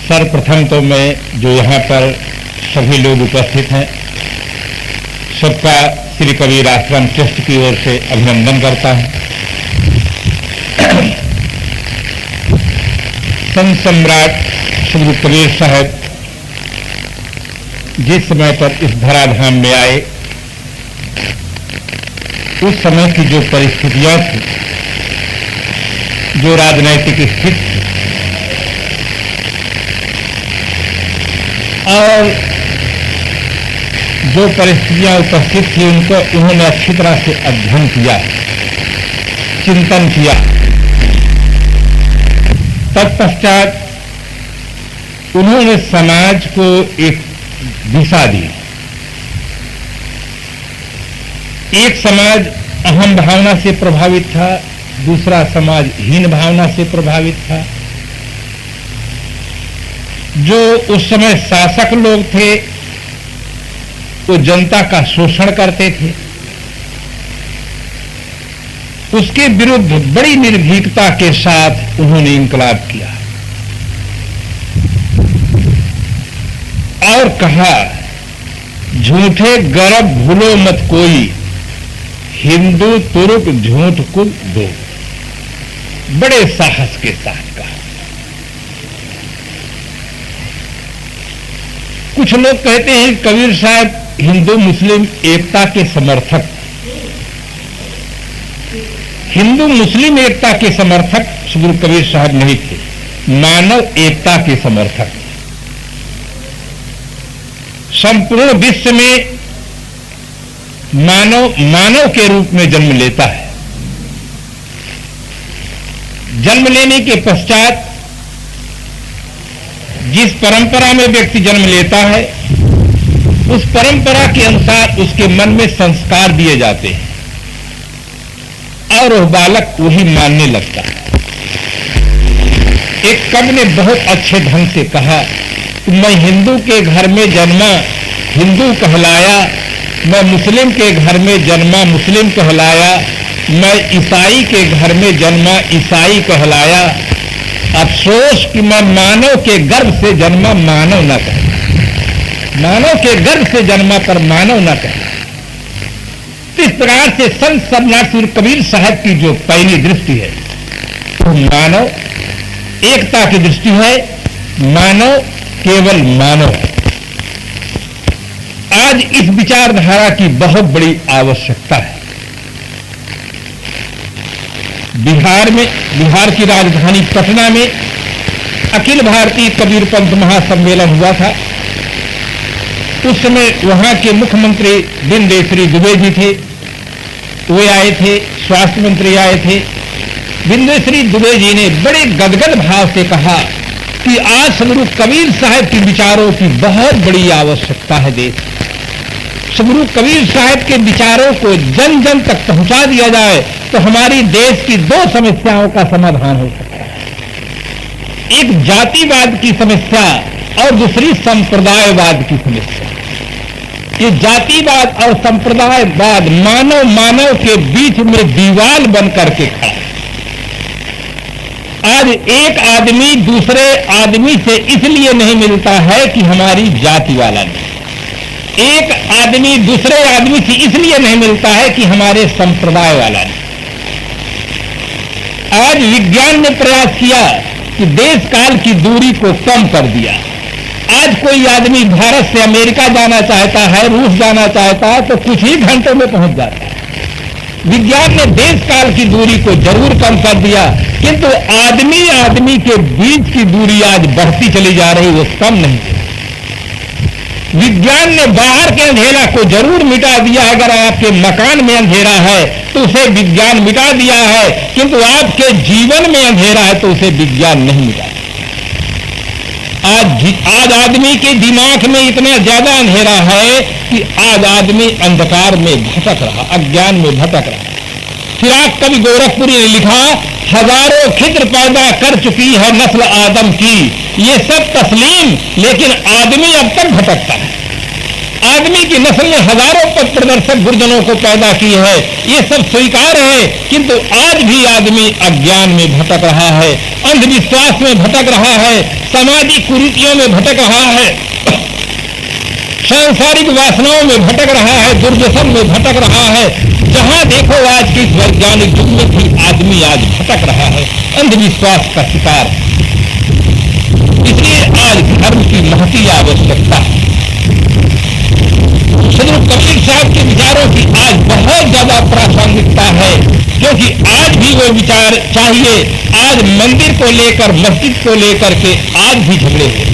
सर्वप्रथम तो मैं जो यहाँ पर सभी लोग उपस्थित हैं सबका श्री कबीर आश्रम ट्रस्ट की ओर से अभिनंदन करता हूँ। संत सम्राट श्री कबीर साहब जिस समय पर इस धराधाम में आए उस समय की जो परिस्थितियां थी, जो राजनैतिक स्थिति थी और जो परिस्थितियां उपस्थित थी उनको उन्होंने अच्छी तरह से अध्ययन किया, चिंतन किया। तत्पश्चात उन्होंने समाज को एक दिशा दी। एक समाज अहम भावना से प्रभावित था, दूसरा समाज हीन भावना से प्रभावित था। जो उस समय शासक लोग थे वो जनता का शोषण करते थे, उसके विरुद्ध बड़ी निर्भीकता के साथ उन्होंने इंकलाब किया और कहा, झूठे गर्भ भूलो मत कोई, हिंदू तुर्क झूठ कुल दो। बड़े साहस के साथ कहा। कुछ लोग कहते हैं कबीर साहब हिंदू मुस्लिम एकता के समर्थक, हिंदू मुस्लिम एकता के समर्थक श्री कबीर साहब नहीं थे, मानव एकता के समर्थक। संपूर्ण विश्व में मानव के रूप में जन्म लेता है। जन्म लेने के पश्चात जिस परंपरा में व्यक्ति जन्म लेता है उस परंपरा के अनुसार उसके मन में संस्कार दिए जाते हैं और वह बालक वही मानने लगता है। एक कवि ने बहुत अच्छे ढंग से कहा, मैं हिंदू के घर में जन्मा हिंदू कहलाया, मैं मुस्लिम के घर में जन्मा मुस्लिम कहलाया, मैं ईसाई के घर में जन्मा ईसाई कहलाया। अफसोस कि मैं मानव के गर्भ से जन्मा मानव न कह, मानव के गर्भ से जन्मा पर मानव न कह। इस प्रकार से संत सम्राट श्री कबीर साहब की जो पहली दृष्टि है वो मानव एकता की दृष्टि है, मानव केवल मानव। आज इस विचारधारा की बहुत बड़ी आवश्यकता है। बिहार की राजधानी पटना में अखिल भारतीय कबीर पंथ महासम्मेलन हुआ था। उस समय वहां के मुख्यमंत्री बिंदेश्वरी दुबे जी थे, वे आए थे, स्वास्थ्य मंत्री आए थे। बिंदेश्वरी दुबे जी ने बड़े गदगद भाव से कहा कि आज सदगुरु कबीर साहब के विचारों की बहुत बड़ी आवश्यकता है। देश सदगुरु कबीर साहब के विचारों को जन जन तक पहुंचा दिया जाए तो हमारी देश की दो समस्याओं का समाधान हो सकता है। एक जातिवाद की समस्या और दूसरी संप्रदायवाद की समस्या। ये जातिवाद और संप्रदायवाद मानव के बीच में दीवार बन करके खड़ा। आज एक आदमी दूसरे आदमी से इसलिए नहीं मिलता है कि हमारी जाति वाला नहीं, एक आदमी दूसरे आदमी से इसलिए नहीं मिलता है कि हमारे संप्रदाय वाला नहीं। आज विज्ञान ने प्रयास किया कि देश काल की दूरी को कम कर दिया। आज कोई आदमी भारत से अमेरिका जाना चाहता है, रूस जाना चाहता है तो कुछ ही घंटों में पहुंच जाता है। विज्ञान ने देश काल की दूरी को जरूर कम कर दिया, किंतु आदमी के बीच की दूरी आज बढ़ती चली जा रही, वो कम नहीं। विज्ञान ने बाहर के अंधेरा को जरूर मिटा दिया। अगर आपके मकान में अंधेरा है तो उसे विज्ञान मिटा दिया है, किंतु आपके जीवन में अंधेरा है तो उसे विज्ञान नहीं मिटा। आज आदमी के दिमाग में इतना ज्यादा अंधेरा है कि आज आदमी अंधकार में भटक रहा, अज्ञान में भटक रहा। चिराग कवि गोरखपुरी ने लिखा, हजारों खिद्र पैदा कर चुकी है नस्ल आदम की, ये सब तस्लीम, लेकिन आदमी अब तक भटकता है। आदमी की नस्ल ने हजारों पथ प्रदर्शक गुरुजनों को पैदा की है, ये सब स्वीकार है, किंतु आज भी आदमी अज्ञान में भटक रहा है, अंधविश्वास में भटक रहा है, सामाजिक कुरीतियों में भटक रहा है, सांसारिक वासनाओं में भटक रहा है, दुर्व्यसन में भटक रहा है। जहां देखो आज के इस वैज्ञानिक युग में भी आदमी आज भटक रहा है, अंधविश्वास का शिकार। इसलिए आज धर्म की महती आवश्यकता है। सदगुरु कबीर साहब के विचारों की आज बहुत ज्यादा प्रासंगिकता है, क्योंकि आज भी वो विचार चाहिए। आज मंदिर को लेकर, मस्जिद को लेकर के आज भी झगड़े हैं।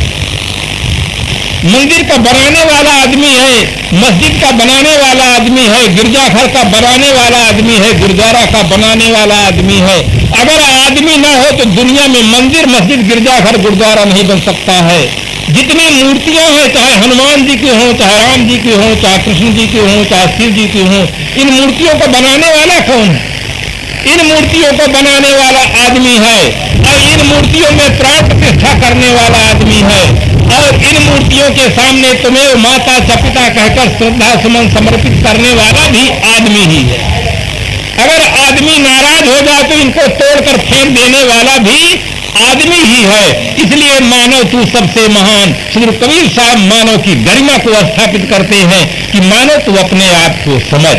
मंदिर का बनाने वाला आदमी है, मस्जिद का बनाने वाला आदमी है, गिरजाघर का बनाने वाला आदमी है, गुरुद्वारा का बनाने वाला आदमी है। अगर आदमी ना हो तो दुनिया में मंदिर, मस्जिद, गिरजाघर, गुरुद्वारा नहीं बन सकता है। जितनी मूर्तियां हैं, चाहे हनुमान जी की हो, चाहे राम जी की हो, चाहे कृष्ण जी की हो, चाहे शिव जी की हो, इन मूर्तियों को बनाने वाला कौन है? इन मूर्तियों को बनाने वाला आदमी है, और इन मूर्तियों में प्राण प्रतिष्ठा करने वाला आदमी है, और इन मूर्तियों के सामने तुम्हें माता पिता कहकर श्रद्धा सुमन समर्पित करने वाला भी आदमी ही है। अगर आदमी नाराज हो जाए तो इनको तोड़कर फेंक देने वाला भी आदमी ही है। इसलिए मानव तू सबसे महान। श्री कबीर साहब मानव की गरिमा को स्थापित करते हैं कि मानव तू अपने आप को समझ।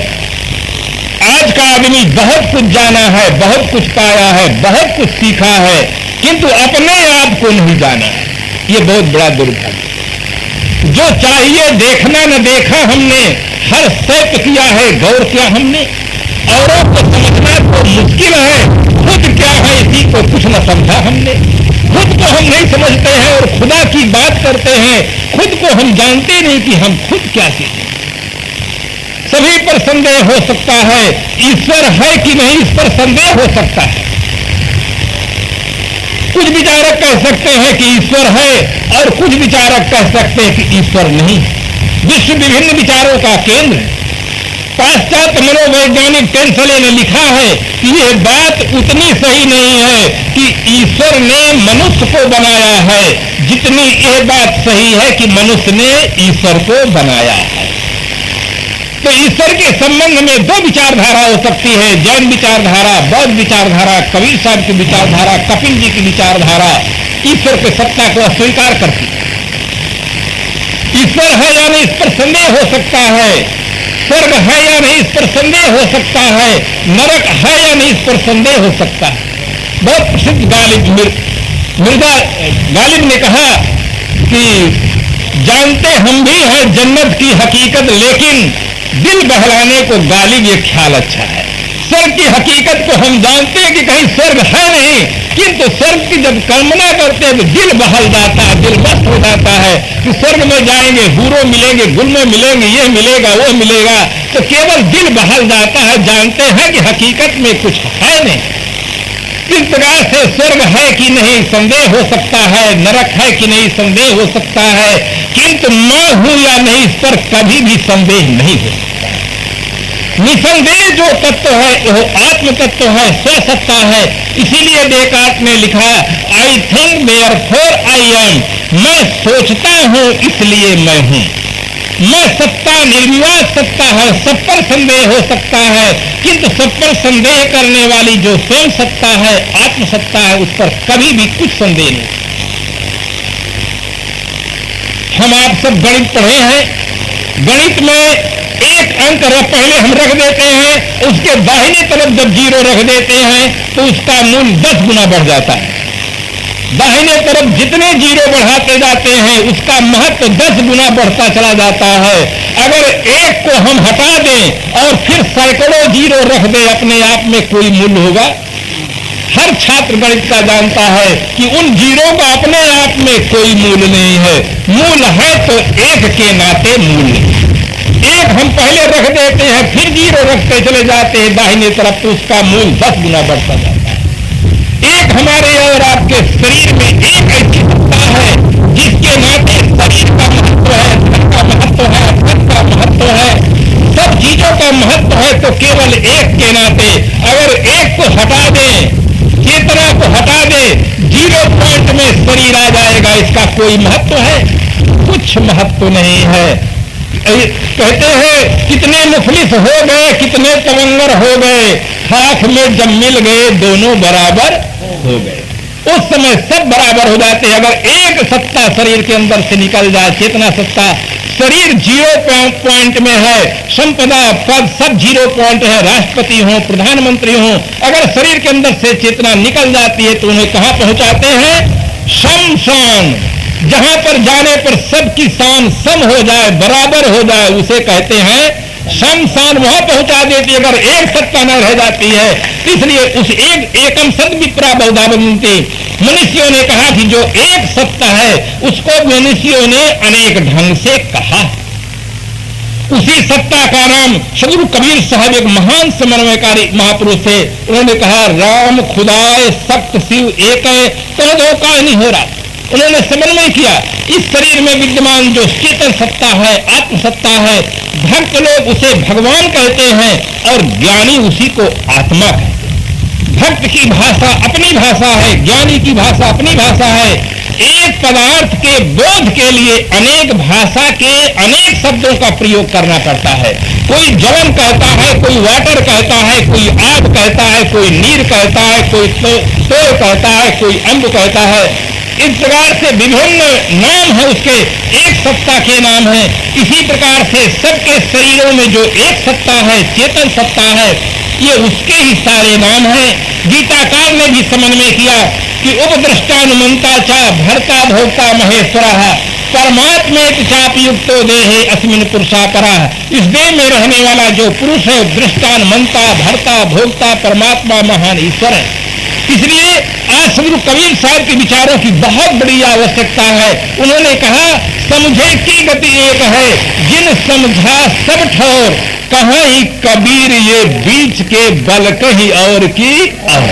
आज का आदमी बहुत कुछ जाना है, बहुत कुछ पाया है, बहुत कुछ सीखा है, किंतु अपने आप को नहीं जाना है। ये बहुत बड़ा दुर्भाग्य। जो चाहिए देखना न देखा हमने, हर सैक किया है गौर किया हमने। औरों को समझना तो मुश्किल है, खुद क्या है इसी को कुछ न समझा हमने। खुद को हम नहीं समझते हैं और खुदा की बात करते हैं। खुद को हम जानते नहीं कि हम खुद क्या सीखें। सभी पर संदेह हो सकता है, ईश्वर है कि नहीं इस पर संदेह हो सकता है। कुछ विचारक कह सकते हैं कि ईश्वर है, और कुछ विचारक कह सकते हैं कि ईश्वर नहीं। विश्व विभिन्न विचारों का केंद्र है। पाश्चात्य मनोवैज्ञानिक टेंसले ने लिखा है कि यह बात उतनी सही नहीं है कि ईश्वर ने मनुष्य को बनाया है, जितनी यह बात सही है कि मनुष्य ने ईश्वर को बनाया है। तो ईश्वर के संबंध में दो विचारधारा हो सकती है, जैन विचारधारा, बौद्ध विचारधारा, कबीर साहब की विचारधारा, कपिल जी की विचारधारा ईश्वर के सत्ता को अस्वीकार करती है। ईश्वर है या नहीं इस पर संदेह हो सकता है, स्वर्ग है या नहीं इस पर संदेह हो सकता है, नरक है या नहीं इस पर संदेह हो सकता है। बहुत प्रसिद्ध मिर्जा गालिब ने कहा कि जानते हम भी हैं जन्नत की हकीकत, लेकिन दिल बहलाने को गालिब ये ख्याल अच्छा है। स्वर्ग की हकीकत को हम जानते हैं कि कहीं स्वर्ग है नहीं, किंतु स्वर्ग की जब कल्पना करते हैं तो दिल बहल जाता है, दिल मस्त हो जाता है कि स्वर्ग में जाएंगे, हूरों मिलेंगे, गुलमें मिलेंगे, ये मिलेगा, वो मिलेगा, तो केवल दिल बहल जाता है। जानते हैं कि हकीकत में कुछ है नहीं। इस प्रकार से स्वर्ग है कि नहीं संदेह हो सकता है, नरक है कि नहीं संदेह हो सकता है, किंतु मैं हूं या नहीं इस पर कभी भी संदेह नहीं हो सकता। निसंदेह जो तत्व है वो आत्म तत्व है, स्वसत्ता है। इसीलिए डेकार्ट ने लिखा I think therefore I am, मैं सोचता हूं इसलिए मैं हूं। मैं सत्ता निर्विवाद सत्ता है, सब पर संदेह हो सकता है, किंतु सब पर संदेह करने वाली जो स्वयं सत्ता है, आत्म सत्ता है, उस पर कभी भी कुछ संदेह नहीं। हम आप सब गणित पढ़े हैं। गणित में एक अंक पहले हम रख देते हैं, उसके दाहिने तरफ जब जीरो रख देते हैं तो उसका मूल्य 10 गुना बढ़ जाता है। दाहिने तरफ जितने जीरो बढ़ाते जाते हैं उसका महत्व 10 गुना बढ़ता चला जाता है। अगर एक को हम हटा दें और फिर सैकड़ों जीरो रख दें, अपने आप में कोई मूल्य होगा? हर छात्र गणित का जानता है कि उन जीरो का अपने आप में कोई मूल्य नहीं है। मूल्य है तो एक के नाते मूल्य। एक हम पहले रख देते हैं, फिर जीरो रखते चले जाते हैं दाहिने तरफ, तो उसका मूल्य 10 गुना बढ़ता जाता है। एक हमारे और आपके शरीर में एक ऐसी सत्ता है जिसके नाते शरीर का महत्व है, धन का महत्व है, धन का महत्व है, सब चीजों का महत्व है। तो केवल एक के नाते अगर एक को हटा दें, चेतना को हटा दें, 0 पॉइंट में शरीर आ जाएगा। इसका कोई महत्व है? कुछ महत्व नहीं है। कहते हैं कितने मुफलिस हो गए, कितने तवंगर हो गए, हाथ में जब मिल गए दोनों बराबर हो गए। उस समय सब बराबर हो जाते हैं। अगर एक सत्ता शरीर के अंदर से निकल जाए, चेतना सत्ता, शरीर 0 पॉइंट में है, संपदा पद सब 0 पॉइंट है, राष्ट्रपति हो, प्रधानमंत्री हो, अगर शरीर के अंदर से चेतना निकल जाती है तो उन्हें कहां पहुंचाते हैं? शमशान। जहां पर जाने पर सबकी शान सम हो जाए, बराबर हो जाए, उसे कहते हैं शमशान। वहां पहुंचा देती है अगर एक सत्ता न रह जाती है। इसलिए उस एकम सद विप्रा बहुधा वदन्ति, मनुष्यों ने कहा कि जो एक सत्ता है उसको मनुष्यों ने अनेक ढंग से कहा। उसी सत्ता का नाम सदगुरु कबीर साहब एक महान समन्वयकारी महापुरुष थे, उन्होंने कहा राम खुदाए सप्त शिव एक है, तो धोखा नहीं हो रहा। उन्होंने समन्वय किया। इस शरीर में विद्यमान जो चेतन सत्ता है, आत्म सत्ता है, भक्त लोग उसे भगवान कहते हैं और ज्ञानी उसी को आत्मा है। भक्त की भाषा अपनी भाषा है, ज्ञानी की भाषा अपनी भाषा है। एक पदार्थ के बोध के लिए अनेक भाषा के अनेक शब्दों का प्रयोग करना पड़ता है। कोई जवन कहता है, कोई वाटर कहता है, कोई आग कहता है, कोई नीर कहता है, कोई तोड़ कहता है, कोई अम्ब कहता है। इस प्रकार से विभिन्न नाम है उसके, एक सत्ता के नाम है। इसी प्रकार से सबके शरीरों में जो एक सत्ता है, चेतन सत्ता है, ये उसके ही सारे नाम हैं। गीताकार ने भी समन्वय किया कि उपद्रष्टानुमंता चा भर्ता भोक्ता महेश्वरः परमात्मेति चापयुक्तो देहे अस्मिन् पुरुषापरः। इस देह में रहने वाला जो पुरुष है दृष्टानुमंता, भर्ता भोक्ता परमात्मा महान ईश्वर है। इसलिए आज सदगुरु कबीर साहब के विचारों की बहुत बड़ी आवश्यकता है। उन्होंने कहा समझे की गति एक है, जिन समझा सब ठोर, कहीं कबीर ये बीच के बल कहीं और की और।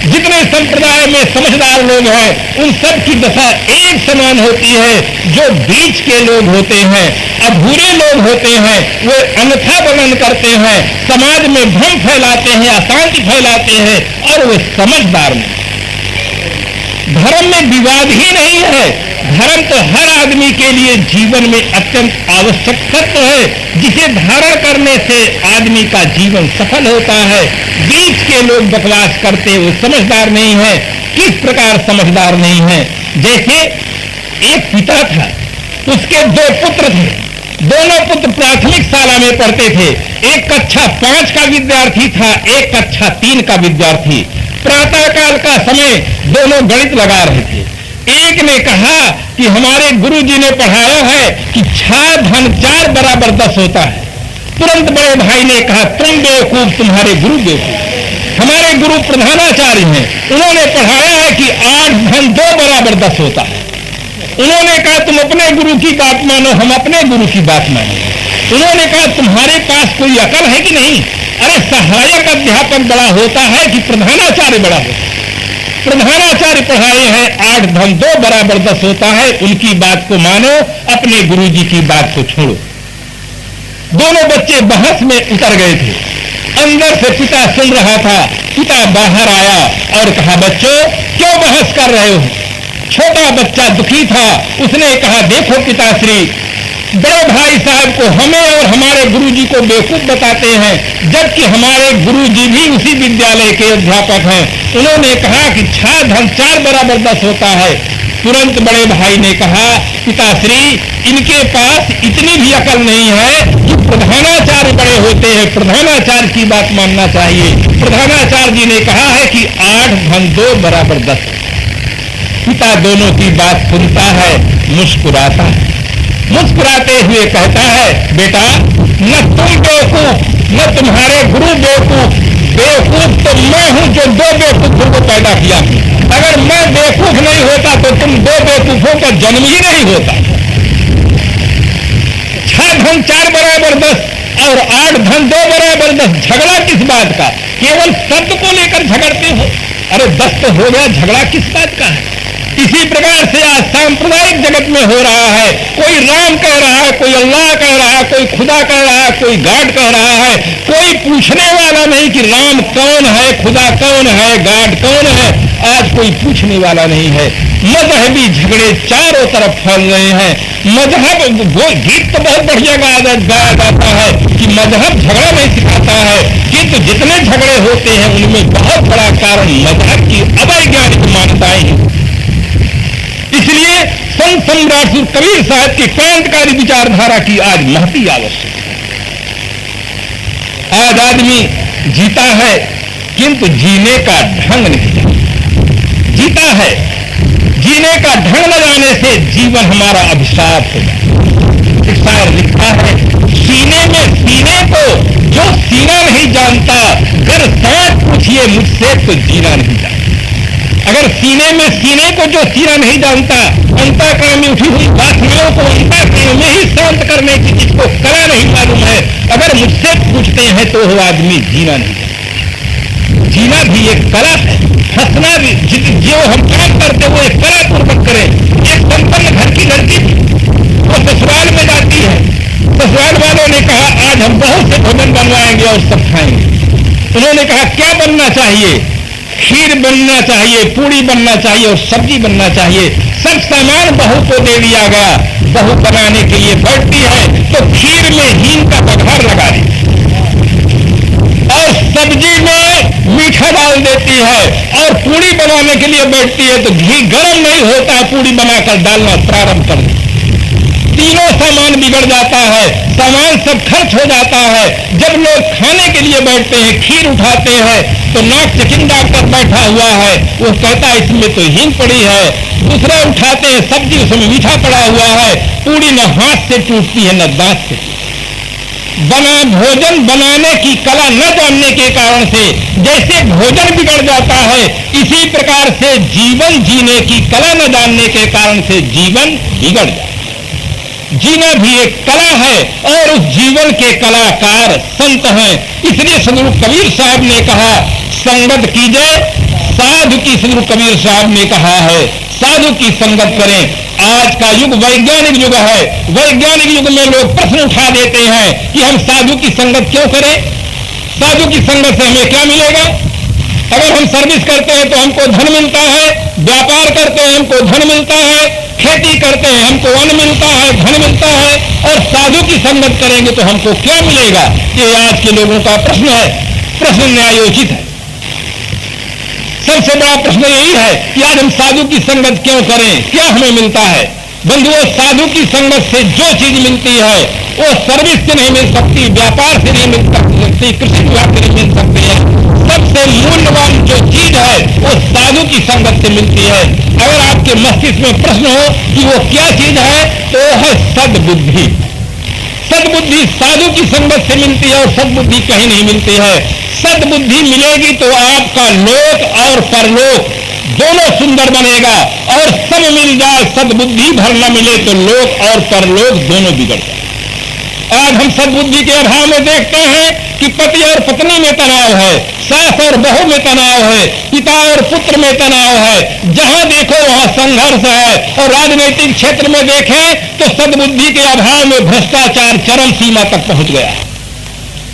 जितने संप्रदाय में समझदार लोग हैं उन सब की दशा एक समान होती है। जो बीच के लोग होते हैं, अधूरे लोग होते हैं, वे अन्यथा वर्णन करते हैं, समाज में भ्रम फैलाते हैं, अशांति फैलाते हैं और वे समझदार नहीं। धर्म में विवाद ही नहीं है। धर्म तो हर आदमी के लिए जीवन में अत्यंत आवश्यक तत्व है, जिसे धारण करने से आदमी का जीवन सफल होता है। बीच के लोग बकवास करते, वो समझदार नहीं है। किस प्रकार समझदार नहीं है? जैसे एक पिता था, उसके 2 पुत्र थे। दोनों पुत्र प्राथमिक शाला में पढ़ते थे। एक कक्षा 5 का विद्यार्थी था, एक कक्षा 3 का विद्यार्थी। प्रातः काल का समय दोनों गणित लगा रहे थे। एक ने कहा कि हमारे गुरुजी ने पढ़ाया है कि 6 धन 4 बराबर 10 होता है। तुरंत बड़े भाई ने कहा तुम बेवकूफ, तुम्हारे गुरु बेवकूफ। हमारे गुरु प्रधानाचार्य हैं, उन्होंने पढ़ाया है कि 8 धन 2 बराबर 10 होता है। उन्होंने कहा तुम अपने गुरु की बात मानो, हम अपने गुरु की बात मानो। उन्होंने कहा तुम्हारे पास कोई अकल है कि नहीं? अरे सहायक अध्यापक बड़ा होता है कि प्रधानाचार्य बड़ा होता है? प्रधानाचार्य पढ़ाए हैं 8 धन 2 बराबर 10 होता है, उनकी बात को मानो, अपने गुरुजी की बात को छोड़ो। दोनों बच्चे बहस में उतर गए थे। अंदर से पिता सुन रहा था। पिता बाहर आया और कहा बच्चों क्यों बहस कर रहे हो? छोटा बच्चा दुखी था। उसने कहा देखो पिताश्री, बड़े भाई साहब को हमें और हमारे गुरुजी को बेवकूफ बताते हैं, जबकि हमारे गुरुजी भी उसी विद्यालय के अध्यापक हैं। उन्होंने कहा कि 6 धन 4 बराबर 10 होता है। तुरंत बड़े भाई ने कहा पिताश्री, इनके पास इतनी भी अकल नहीं है कि प्रधानाचार्य बड़े होते हैं, प्रधानाचार्य की बात मानना चाहिए। प्रधानाचार्य जी ने कहा है कि 8 धन 2 बराबर 10। पिता दोनों की बात सुनता है, मुस्कुराता है। मुस्कुराते हुए कहता है बेटा, न तुम बेवकूफ न तुम्हारे गुरु बेवकूफ, बेवकूफ तो मैं हूं जो 2 बेवकूफों को पैदा किया। अगर मैं बेवकूफ नहीं होता तो तुम 2 बेवकूफों का जन्म ही नहीं होता। 6 धन 4 बराबर 10 और 8 धन 2 बराबर 10, झगड़ा किस बात का? केवल शब्द को लेकर झगड़ते हो। अरे 10 तो हो गया, झगड़ा किस बात का है? इसी प्रकार से आज सांप्रदायिक जगत में हो रहा है। कोई राम कह रहा है, कोई अल्लाह कह रहा है, कोई खुदा कह रहा है, कोई गाड कह रहा है। कोई पूछने वाला नहीं कि राम कौन है, खुदा कौन है, गाड कौन है। आज कोई पूछने वाला नहीं है। मजहबी झगड़े चारों तरफ फैल रहे हैं। मजहब, वो गीत तो बहुत बढ़िया गाया जाता है कि मजहब झगड़ा नहीं सिखाता है, किंतु जितने झगड़े होते हैं उनमें बहुत बड़ा कारण मजहब की अवैज्ञानिक मान्यताएं हैं। इसलिए संत सम्राट श्री कबीर साहब की क्रांतिकारी विचारधारा की आज महती आवश्यक है। आज आदमी जीता है किंतु जीने का ढंग नहीं जीता है। जीने का ढंग न जाने से जीवन हमारा अभिशाप होगा। शायर लिखता है, सीने में सीने को जो सीना नहीं जानता, अगर सांस पूछिए मुझसे तो जीना नहीं जानता। अगर सीने में सीने को जो सीना नहीं जानता, अंतःकरण में उठी हुई वासनाओं को अंतःकरण में ही शांत करने की जिसको कला नहीं मालूम है, अगर मुझसे पूछते हैं तो वो आदमी जीना नहीं जानता। जीना भी एक कला है, हंसना भी, जो हम काम करते वो एक कला पूर्वक करें। एक संपन्न घर की लड़की वो ससुराल में जाती है, ससुराल वालों ने कहा आज हम बहुत से भोजन बनवाएंगे और सब खाएंगे। उन्होंने कहा क्या बनना चाहिए? खीर बनना चाहिए, पूड़ी बनना चाहिए और सब्जी बनना चाहिए। सब सामान बहू को दे दिया गया। बहू बनाने के लिए बैठती है तो खीर में हींग का बघार लगा दी और सब्जी में मीठा डाल देती है और पूड़ी बनाने के लिए बैठती है तो घी गर्म नहीं होता है, पूड़ी बनाकर डालना प्रारंभ कर देती। तीनों सामान बिगड़ जाता है, सामान सब खर्च हो जाता है। जब लोग खाने के लिए बैठते हैं, खीर उठाते हैं तो नाक चकिंदा कर बैठा हुआ है, वो कहता है इसमें तो हींग पड़ी है। दूसरे उठाते हैं सब्जी, उसमें मीठा पड़ा हुआ है। पूड़ी न हाथ से टूटती है न दांत से। भोजन बनाने की कला न जानने के कारण से जैसे भोजन बिगड़ जाता है, इसी प्रकार से जीवन जीने की कला न जानने के कारण से जीवन बिगड़ जाता है। जीना भी एक कला है और उस जीवन के कलाकार संत हैं। इसलिए सदगुरु कबीर साहब ने कहा संगत कीजिए साधु की। सदगुरु कबीर साहब ने कहा है साधु की संगत करें। आज का युग वैज्ञानिक युग है। वैज्ञानिक युग में लोग प्रश्न उठा देते हैं कि हम साधु की संगत क्यों करें? साधु की संगत से हमें क्या मिलेगा? अगर हम सर्विस करते हैं तो हमको धन मिलता है, व्यापार करते हैं हमको धन मिलता है, खेती करते हैं हमको अन्न मिलता है, धन मिलता है, और साधु की संगत करेंगे तो हमको क्या मिलेगा? ये आज के लोगों का प्रश्न है। प्रश्न न्यायोचित है। सबसे बड़ा प्रश्न यही है कि आज हम साधु की संगत क्यों करें, क्या हमें मिलता है? बंधुओं, साधु की संगत से जो चीज मिलती है वो सर्विस से नहीं मिल सकती, व्यापार से नहीं मिल सकती, कृषि विभाग से नहीं मिल सकती है। सबसे मूल्यवान जो चीज है वो साधु की संगत से मिलती है। अगर आपके मस्तिष्क में प्रश्न हो कि वो क्या चीज है तो वो है सद्बुद्धि। सद्बुद्धि साधु की संगत से मिलती है और सद्बुद्धि कहीं नहीं मिलती है। सद्बुद्धि मिलेगी तो आपका लोक और परलोक दोनों सुंदर बनेगा, और सब मिल जाए सद्बुद्धि भर न मिले तो लोक और परलोक दोनों बिगड़ जाए। आज हम सद्बुद्धि के अभाव में देखते हैं कि पति और पत्नी में तनाव है, सास और बहू में तनाव है, पिता और पुत्र में तनाव है। जहां देखो वहां संघर्ष है। और राजनीतिक क्षेत्र में देखें तो सद्बुद्धि के अभाव में भ्रष्टाचार चरम सीमा तक पहुंच गया।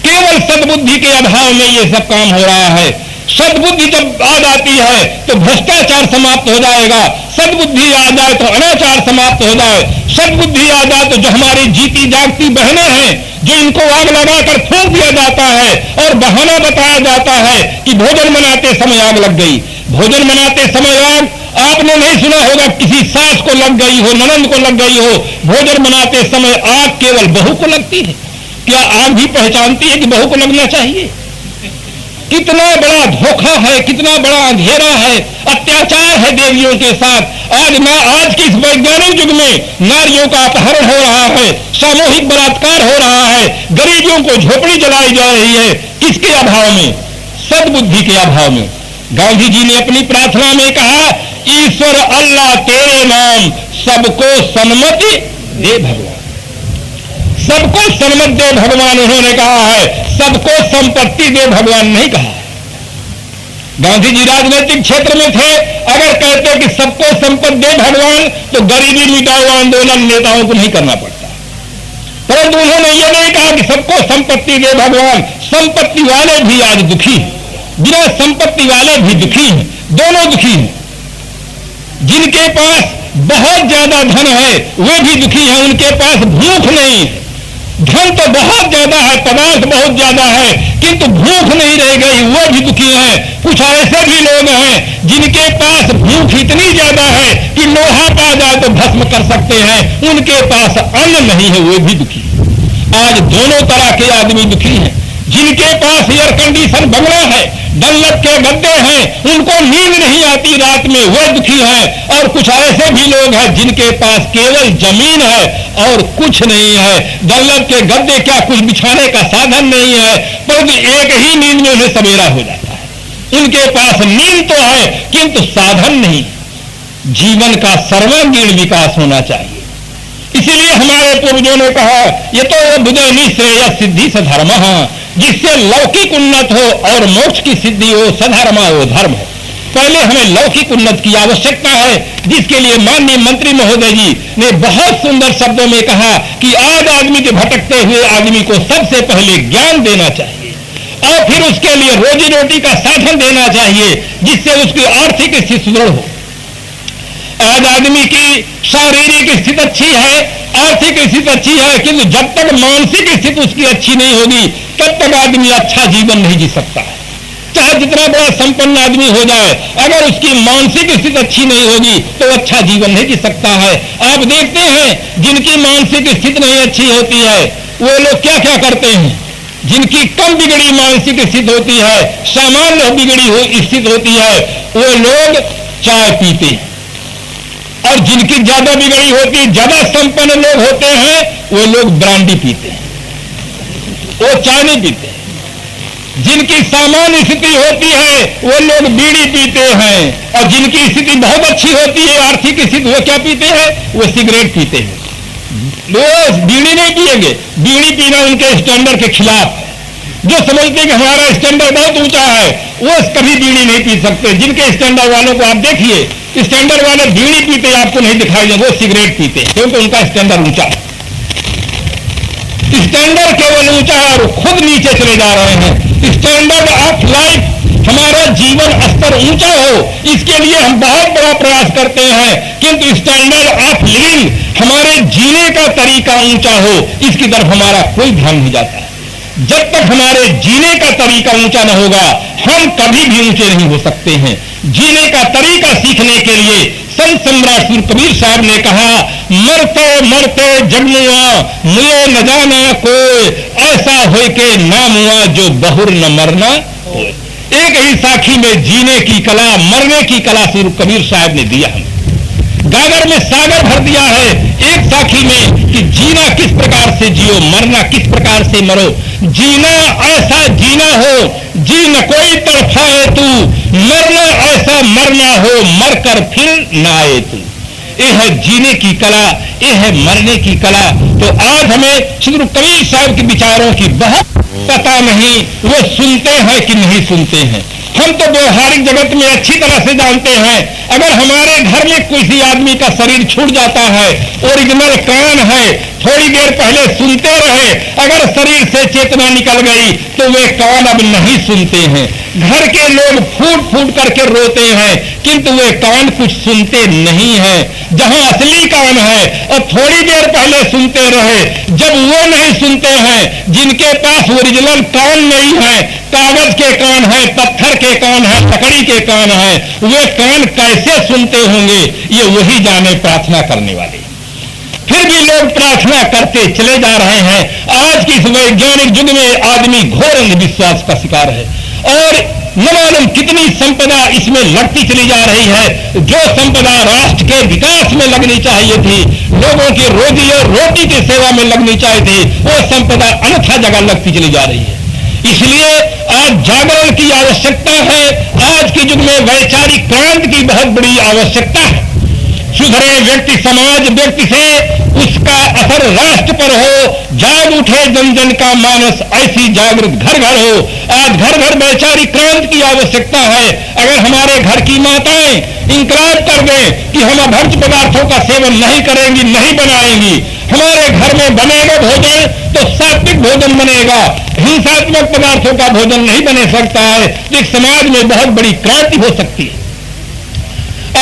केवल सद्बुद्धि के अभाव में ये सब काम हो रहा है। सद्बुद्धि जब आ जाती है तो भ्रष्टाचार समाप्त हो जाएगा। सद्बुद्धि आ जाए तो अनाचार समाप्त हो जाए। सद्बुद्धि आ जाए तो जो हमारी जीती जागती बहनें हैं, जो इनको आग लगाकर फूंक दिया जाता है और बहाना बताया जाता है कि भोजन बनाते समय आग लग गई। भोजन बनाते समय आग आपने नहीं सुना होगा किसी सास को लग गई हो, ननंद को लग गई हो। भोजन बनाते समय आग केवल बहू को लगती है। क्या आग भी पहचानती है कि बहू को लगना चाहिए? कितना बड़ा धोखा है, कितना बड़ा अंधेरा है, अत्याचार है देवियों के साथ। आज के इस वैज्ञानिक युग में नारियों का अपहरण हो रहा है, सामूहिक बलात्कार हो रहा है, गरीबियों को झोपड़ी जलाई जा रही है। किसके अभाव में? सद्बुद्धि के अभाव में। गांधी जी ने अपनी प्रार्थना में कहा, ईश्वर अल्लाह तेरे नाम सबको सन्मति दे भगवान। सबको सन्मत दे भगवान उन्होंने कहा है, सबको संपत्ति दे भगवान नहीं कहा। गांधी जी राजनीतिक क्षेत्र में थे, अगर कहते कि सबको संपत्ति दे भगवान तो गरीबी मिटाओ आंदोलन नेताओं को नहीं करना पड़ता। परंतु उन्होंने ये नहीं कहा कि सबको संपत्ति दे भगवान। संपत्ति वाले भी आज दुखी हैं, बिना संपत्ति वाले भी दुखी हैं, दोनों दुखी हैं। जिनके पास बहुत ज्यादा धन है वे भी दुखी हैं, उनके पास भूख नहीं है। धन तो बहुत ज्यादा है, पदार्थ बहुत ज्यादा है, किंतु भूख नहीं रह गई, वो भी दुखी हैं। कुछ ऐसे भी लोग हैं जिनके पास भूख इतनी ज्यादा है कि लोहा पा जाए तो भस्म कर सकते हैं, उनके पास अन्न नहीं है, वो भी दुखी है। आज दोनों तरह के आदमी दुखी हैं। जिनके पास एयर कंडीशन बंगला है, डल्लक के गद्दे हैं, उनको नींद नहीं आती रात में, वो दुखी हैं। और कुछ ऐसे भी लोग हैं जिनके पास केवल जमीन है और कुछ नहीं है, डल्लक के गद्दे क्या, कुछ बिछाने का साधन नहीं है, परंतु एक ही नींद में उन्हें सवेरा हो जाता है। उनके पास नींद तो है किंतु साधन नहीं। जीवन का सर्वांगीण विकास होना चाहिए। इसीलिए हमारे पूर्वजों ने कहा, ये तो बुद्धि श्रेय सिद्धि सधर्म, जिससे लौकिक उन्नत हो और मोक्ष की सिद्धि हो, सधर्म हो, धर्म हो। पहले हमें लौकिक उन्नत की आवश्यकता है, जिसके लिए माननीय मंत्री महोदय जी ने बहुत सुंदर शब्दों में कहा कि आज आदमी के भटकते हुए आदमी को सबसे पहले ज्ञान देना चाहिए और फिर उसके लिए रोजी रोटी का साधन देना चाहिए, जिससे उसकी आर्थिक स्थिति सुदृढ़ हो। आज आदमी की शारीरिक स्थिति अच्छी है, आर्थिक स्थिति अच्छी है, किंतु जब तक मानसिक स्थिति उसकी अच्छी नहीं होगी तब तक आदमी अच्छा जीवन नहीं जी सकता है। चाहे जितना बड़ा संपन्न आदमी हो जाए, अगर उसकी मानसिक स्थिति अच्छी नहीं होगी तो अच्छा जीवन नहीं जी सकता है। आप देखते हैं जिनकी मानसिक स्थिति नहीं अच्छी होती है वो लोग क्या क्या करते हैं। जिनकी कम बिगड़ी मानसिक स्थिति होती है, सामान्य बिगड़ी स्थिति होती है, वो लोग चाय पीते हैं। और जिनकी ज्यादा बिगड़ी होती, ज्यादा संपन्न लोग होते हैं, वो लोग ब्रांडी पीते हैं, वो चाय नहीं पीते। जिनकी सामान्य स्थिति होती है वो लोग बीड़ी पीते हैं, और जिनकी स्थिति बहुत अच्छी होती है आर्थिक स्थिति, वो क्या पीते हैं, वो सिगरेट पीते हैं। वो बीड़ी नहीं पिएंगे, बीड़ी पीना उनके स्टैंडर्ड के खिलाफ है। जो समझते हैं कि हमारा स्टैंडर्ड बहुत ऊंचा है, वो कभी बीड़ी नहीं पी सकते। जिनके स्टैंडर्ड वालों को आप देखिए, स्टैंडर्ड वाले बीड़ी पीते आपको नहीं दिखाई दे, वो सिगरेट पीते क्योंकि उनका स्टैंडर्ड ऊंचा है। स्टैंडर्ड केवल ऊंचा है और खुद नीचे चले जा रहे हैं। स्टैंडर्ड ऑफ लाइफ, हमारा जीवन स्तर ऊंचा हो, इसके लिए हम बहुत बड़ा प्रयास करते हैं, किंतु स्टैंडर्ड ऑफ लिविंग, हमारे जीने का तरीका ऊंचा हो, इसकी तरफ हमारा कोई ध्यान नहीं जाता है। जब तक हमारे जीने का तरीका ऊंचा न होगा, हम कभी भी ऊंचे नहीं हो सकते हैं। जीने का तरीका सीखने के लिए संत सम्राट श्री कबीर साहब ने कहा, मरते मरते जगमुआ मुए न जाना कोई, ऐसा हो के ना मुआ जो बहुर न मरना हो। एक ही साखी में जीने की कला, मरने की कला श्री कबीर साहब ने दिया हमें। गागर में सागर भर दिया है एक साखी में कि जीना किस प्रकार से जियो, मरना किस प्रकार से मरो। जीना ऐसा जीना हो, जी न कोई तड़फाए तू, मरना ऐसा मरना हो, मरकर फिर न आए तू। ये है जीने की कला, ये है मरने की कला। तो आज हमें श्री कबीर साहब के विचारों की बहुत पता नहीं, वो सुनते हैं कि नहीं सुनते हैं। हम तो व्यवहारिक जगत में अच्छी तरह से जानते हैं, अगर हमारे घर में किसी आदमी का शरीर छूट जाता है, ओरिजिनल कान है, थोड़ी देर पहले सुनते रहे, अगर शरीर से चेतना निकल गई तो वे कान अब नहीं सुनते हैं। घर के लोग फूट फूट करके रोते हैं, किंतु वे कान कुछ सुनते नहीं हैं। जहां असली कान है और थोड़ी देर पहले सुनते रहे, जब वो नहीं सुनते हैं, जिनके पास ओरिजिनल कान नहीं है, कागज के कान है, पत्थर के कान है, लकड़ी के कान है, वे कान कैसे सुनते होंगे, ये वही जाने प्रार्थना करने वाले। फिर भी लोग प्रार्थना करते चले जा रहे हैं। आज की इस वैज्ञानिक युग में आदमी घोर अंधविश्वास का शिकार है और न मालूम कितनी संपदा इसमें लगती चली जा रही है। जो संपदा राष्ट्र के विकास में लगनी चाहिए थी, लोगों की रोजी और रोटी की सेवा में लगनी चाहिए थी, वो संपदा अन्यथा जगह लगती चली जा रही है। इसलिए आज जागरण की आवश्यकता है। आज के युग में वैचारिक क्रांति की बहुत बड़ी आवश्यकता है। सुधरे व्यक्ति समाज व्यक्ति से, उसका असर राष्ट्र पर हो। जाग उठे जन जन का मानस, ऐसी जागृत घर घर हो। आज घर घर वैचारिक क्रांति की आवश्यकता है। अगर हमारे घर की माताएं इंकरार कर दें कि हम भक्ष्य पदार्थों का सेवन नहीं करेंगी, नहीं बनाएंगी, हमारे घर में बनेगा भोजन तो सात्विक भोजन बनेगा, हिंसात्मक पदार्थों का भोजन नहीं बने सकता है, तो एक समाज में बहुत बड़ी क्रांति हो सकती है।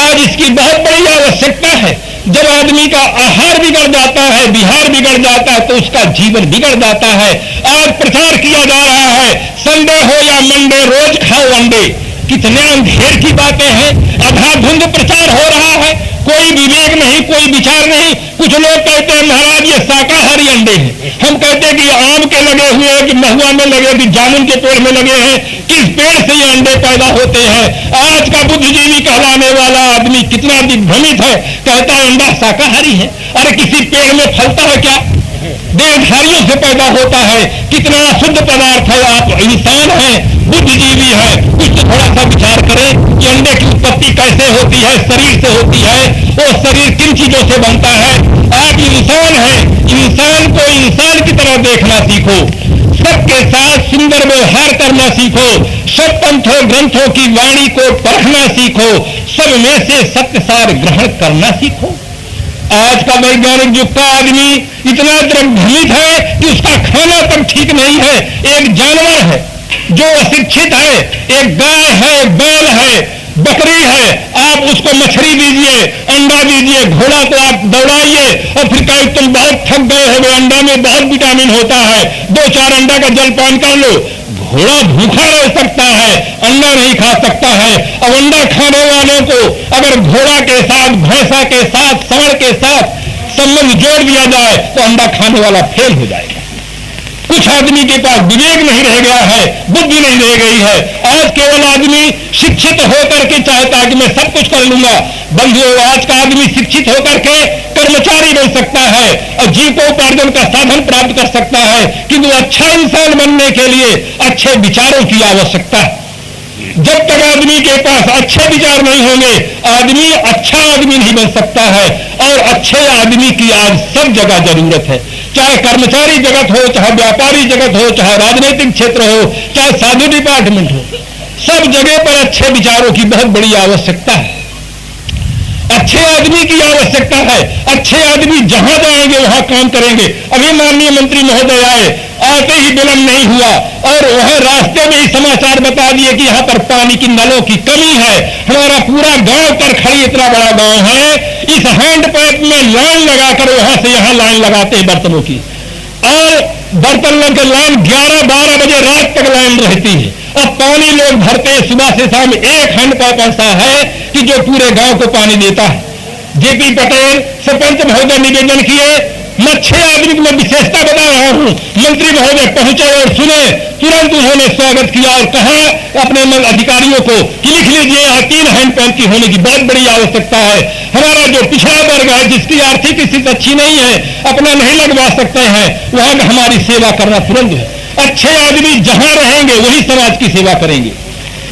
आज इसकी बहुत बड़ी आवश्यकता है। जब आदमी का आहार बिगड़ जाता है, विहार बिगड़ जाता है, तो उसका जीवन बिगड़ जाता है। आज प्रचार किया जा रहा है, संडे हो या मंडे रोज खाओ अंडे। कितने अंधेर की बातें हैं, अंधाधुंध प्रचार हो रहा है, कोई विवेक नहीं, कोई विचार नहीं। कुछ लोग कहते हैं महाराज ये शाकाहारी अंडे हैं, हम कहते हैं कि आम के लगे हुए हैं, कि महुआ में लगे, कि जामुन के पेड़ में लगे हैं, किस पेड़ से ये अंडे पैदा होते हैं। आज का बुद्धिजीवी कहलाने वाला आदमी कितना दिग्भ्रमित है, कहता है अंडा शाकाहारी है। अरे किसी पेड़ में फलता है क्या? देहधारियों से पैदा होता है। कितना शुद्ध पदार्थ है। आप इंसान हैं, बुद्धिजीवी हैं, कुछ तो थोड़ा सा विचार करें कि अंडे की उत्पत्ति कैसे होती है, शरीर से होती है, वो शरीर किन चीजों से बनता है। आप इंसान हैं, इंसान को इंसान की तरह देखना सीखो, सबके साथ सुंदर व्यवहार करना सीखो, सब पंथों ग्रंथों की वाणी को परखना सीखो, सब में से सत्यसार ग्रहण करना सीखो। आज का वैज्ञानिक युग का आदमी इतना भ्रमित है कि उसका खाना तक ठीक नहीं है। एक जानवर है जो अशिक्षित है, एक गाय है, बैल है, बकरी है, आप उसको मछली दीजिए, अंडा दीजिए, घोड़ा को आप दौड़ाइए और फिर कहे तुम बहुत थक गए हो, अंडा में बहुत विटामिन होता है, 2-4 अंडा का जलपान कर लो। घोड़ा भूखा रह सकता है, अंडा नहीं खा सकता है। अब अंडा खाने वालों को अगर घोड़ा के साथ, भैंसा के साथ, सांड के साथ संबंध जोड़ दिया जाए तो अंडा खाने वाला फेल हो जाएगा। कुछ आदमी के पास विवेक नहीं रह गया है, बुद्धि नहीं रह गई है। आज केवल आदमी शिक्षित होकर के चाहता है कि मैं सब कुछ कर लूंगा। बंधुओं, आज का आदमी शिक्षित होकर के कर्मचारी बन सकता है और जीविकोपार्जन का साधन प्राप्त कर सकता है, किंतु अच्छा इंसान बनने के लिए अच्छे विचारों की आवश्यकता है। जब तक आदमी के पास अच्छे विचार नहीं होंगे, आदमी अच्छा आदमी नहीं बन सकता है। और अच्छे आदमी की आज सब जगह जरूरत है, चाहे कर्मचारी जगत हो, चाहे व्यापारी जगत हो, चाहे राजनीतिक क्षेत्र हो, चाहे साधु डिपार्टमेंट हो, सब जगह पर अच्छे विचारों की बहुत बड़ी आवश्यकता है। अच्छे आदमी की आवश्यकता है। अच्छे आदमी जहां जाएंगे वहां काम करेंगे। अभी माननीय मंत्री महोदय आए, आते ही विलंब नहीं हुआ और वह रास्ते में ही समाचार बता दिए कि यहां पर पानी की नलों की कमी है। हमारा पूरा गांव करखड़ी इतना बड़ा गांव है, इस हैंडपैप में लाइन लगाकर वहां से यहां लाइन लगाते हैं बर्तनों की, और बर्तन के लाइन 11-12 बजे रात तक लाइन रहती है। अब पानी लोग भरते हैं सुबह से शाम। एक हैंडपैप ऐसा है कि जो पूरे गांव को पानी देता है। जेपी पटेल सरपंच महोदय निवेदन किए, मैं 6 आदमी को मैं विशेषता बता रहा हूं। मंत्री महोदय पहुंचे और सुने, तुरंत उन्होंने स्वागत किया और कहा अपने अधिकारियों को कि लिख लीजिए यहाँ 3 हैंडपैप की होने की बहुत बड़ी आवश्यकता है। हमारा जो पिछड़ा वर्ग है, जिसकी आर्थिक स्थिति अच्छी नहीं है, अपना नहीं लगवा सकते हैं, वहां हमारी सेवा करना तुरंत है। अच्छे आदमी जहां रहेंगे वही समाज की सेवा करेंगे।